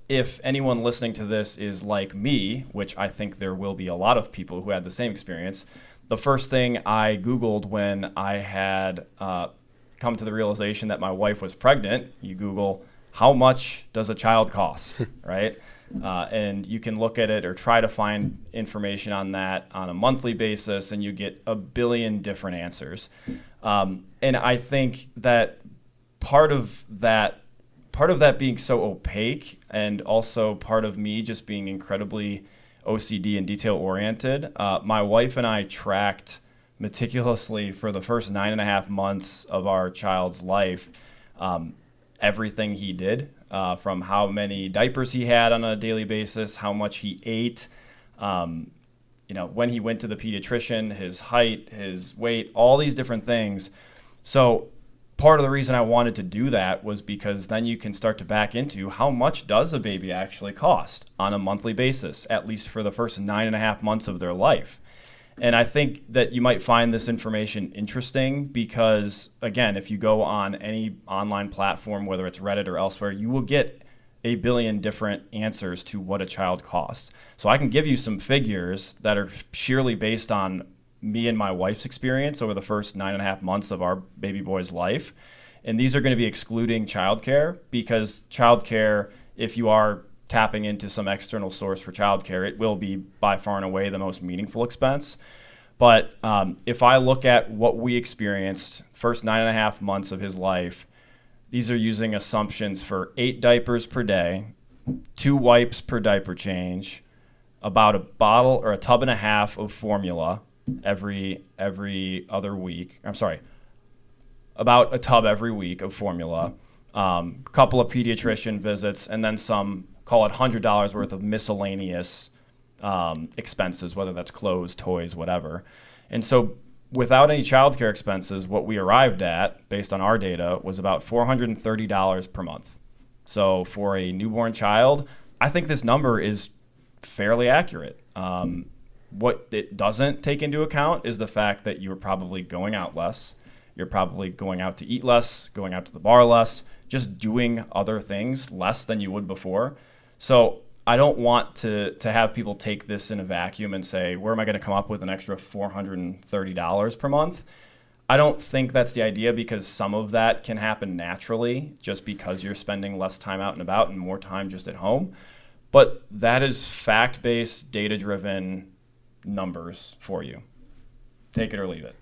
if anyone listening to this is like me, which I think there will be a lot of people who had the same experience, the first thing I Googled when I had come to the realization that my wife was pregnant, you Google, how much does a child cost, right? And you can look at it or try to find information on that on a monthly basis, and you get a billion different answers. And I think that part of that being so opaque, and also part of me just being incredibly OCD and detail oriented, my wife and I tracked meticulously for the first 9.5 months of our child's life everything he did, from how many diapers he had on a daily basis, how much he ate, when he went to the pediatrician, his height, his weight, all these different things. So part of the reason I wanted to do that was because then you can start to back into how much does a baby actually cost on a monthly basis, at least for the first 9.5 months of their life. And I think that you might find this information interesting because, again, if you go on any online platform, whether it's Reddit or elsewhere, you will get a billion different answers to what a child costs. So I can give you some figures that are sheerly based on me and my wife's experience over the first 9.5 months of our baby boy's life. And these are going to be excluding childcare, because childcare, if you are tapping into some external source for childcare, it will be by far and away the most meaningful expense. But if I look at what we experienced first 9.5 months of his life, these are using assumptions for 8 diapers per day, 2 wipes per diaper change, about a bottle or a tub and a half of formula every other week. About a tub every week of formula, a couple of pediatrician visits, and then some, call it $100 worth of miscellaneous expenses, whether that's clothes, toys, whatever. And so without any childcare expenses, what we arrived at, based on our data, was about $430 per month. So for a newborn child, I think this number is fairly accurate. What it doesn't take into account is the fact that you're probably going out less. You're probably going out to eat less, going out to the bar less, just doing other things less than you would before. So I don't want to have people take this in a vacuum and say, where am I going to come up with an extra $430 per month? I don't think that's the idea, because some of that can happen naturally just because you're spending less time out and about and more time just at home. But that is fact-based, data-driven numbers for you. Take it or leave it.